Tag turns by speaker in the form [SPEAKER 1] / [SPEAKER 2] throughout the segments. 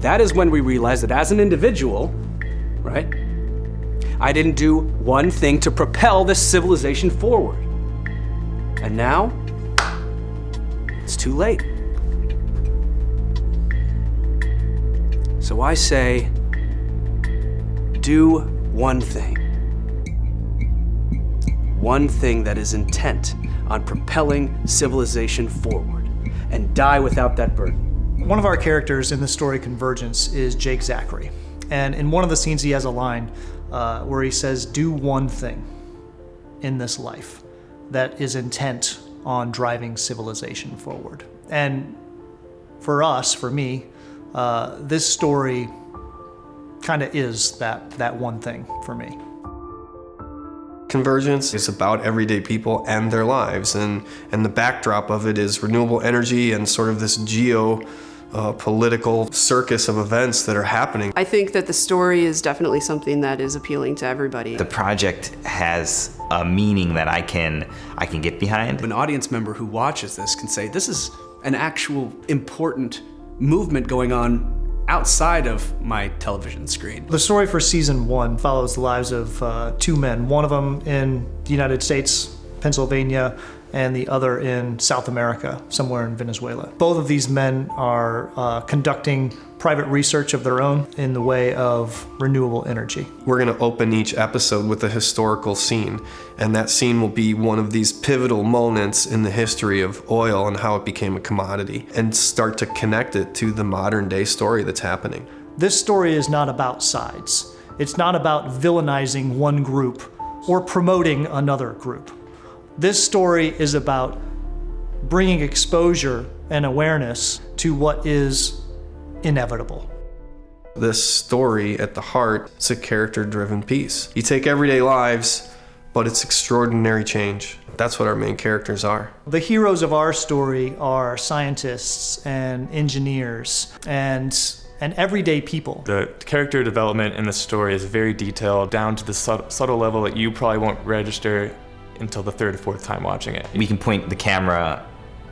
[SPEAKER 1] That is when we realized that as an individual, right, I didn't do one thing to propel this civilization forward. And now, it's too late. So I say, do one thing. One thing that is intent on propelling civilization forward, and die without that burden.
[SPEAKER 2] One of our characters in the story Convergence is Jake Zachary. And in one of the scenes he has a line where he says, do one thing in this life that is intent on driving civilization forward. And for us, for me, this story kind of is that one thing for me.
[SPEAKER 3] Convergence is about everyday people and their lives, and the backdrop of it is renewable energy and sort of this political circus of events that are happening.
[SPEAKER 4] I think that the story is definitely something that is appealing to everybody.
[SPEAKER 5] The project has a meaning that I can get behind.
[SPEAKER 1] An audience member who watches this can say, this is an actual important movement going on outside of my television screen.
[SPEAKER 2] The story for season 1 follows the lives of 2 men, one of them in the United States, Pennsylvania, and the other in South America, somewhere in Venezuela. Both of these men are conducting private research of their own in the way of renewable energy.
[SPEAKER 3] We're going to open each episode with a historical scene, and that scene will be one of these pivotal moments in the history of oil and how it became a commodity, and start to connect it to the modern day story that's happening.
[SPEAKER 2] This story is not about sides. It's not about villainizing one group or promoting another group. This story is about bringing exposure and awareness to what is inevitable.
[SPEAKER 3] This story at the heart is a character-driven piece. You take everyday lives, but it's extraordinary change. That's what our main characters are.
[SPEAKER 2] The heroes of our story are scientists and engineers and everyday people.
[SPEAKER 6] The character development in the story is very detailed, down to the subtle level that you probably won't register until the 3rd or 4th time watching it.
[SPEAKER 5] We can point the camera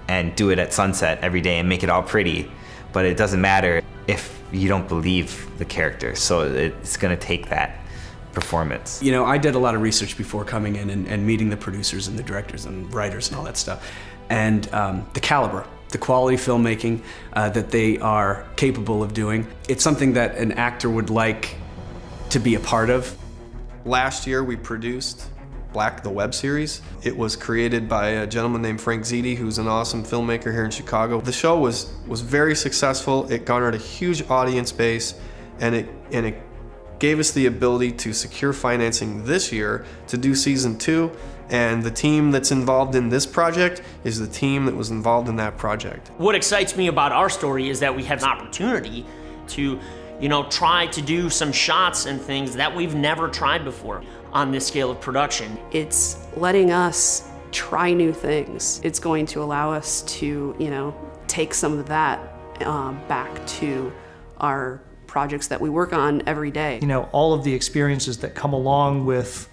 [SPEAKER 5] and do it at sunset every day and make it all pretty, but it doesn't matter if you don't believe the character. So it's gonna take that performance.
[SPEAKER 1] You know, I did a lot of research before coming in and meeting the producers and the directors and writers and all that stuff. And the caliber, the quality filmmaking that they are capable of doing, it's something that an actor would like to be a part of.
[SPEAKER 3] Last year we produced Black, the web series. It was created by a gentleman named Frank Ziti, who's an awesome filmmaker here in Chicago. The show was very successful. It garnered a huge audience base, and it gave us the ability to secure financing this year to do season 2. And the team that's involved in this project is the team that was involved in that project.
[SPEAKER 7] What excites me about our story is that we have an opportunity to, try to do some shots and things that we've never tried before on this scale of production.
[SPEAKER 4] It's letting us try new things. It's going to allow us to, take some of that back to our projects that we work on every day.
[SPEAKER 2] All of the experiences that come along with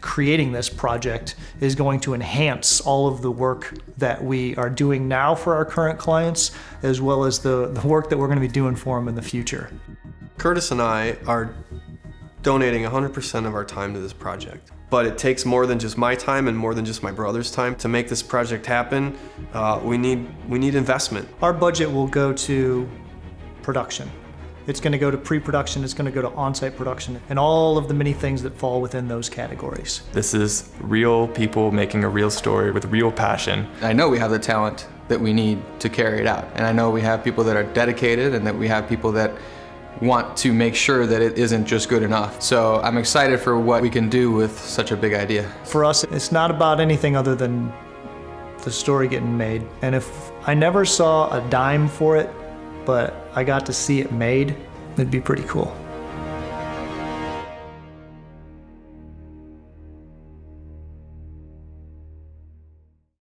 [SPEAKER 2] creating this project is going to enhance all of the work that we are doing now for our current clients, as well as the work that we're going to be doing for them in the future.
[SPEAKER 3] Curtis and I are donating 100% of our time to this project. But it takes more than just my time and more than just my brother's time to make this project happen. We need investment.
[SPEAKER 2] Our budget will go to production. It's going to go to pre-production, it's going to go to on-site production, and all of the many things that fall within those categories.
[SPEAKER 6] This is real people making a real story with real passion.
[SPEAKER 8] I know we have the talent that we need to carry it out, and I know we have people that are dedicated and that we have people that want to make sure that it isn't just good enough. So I'm excited for what we can do with such a big idea.
[SPEAKER 2] For us, it's not about anything other than the story getting made. And if I never saw a dime for it, but I got to see it made, it'd be pretty cool.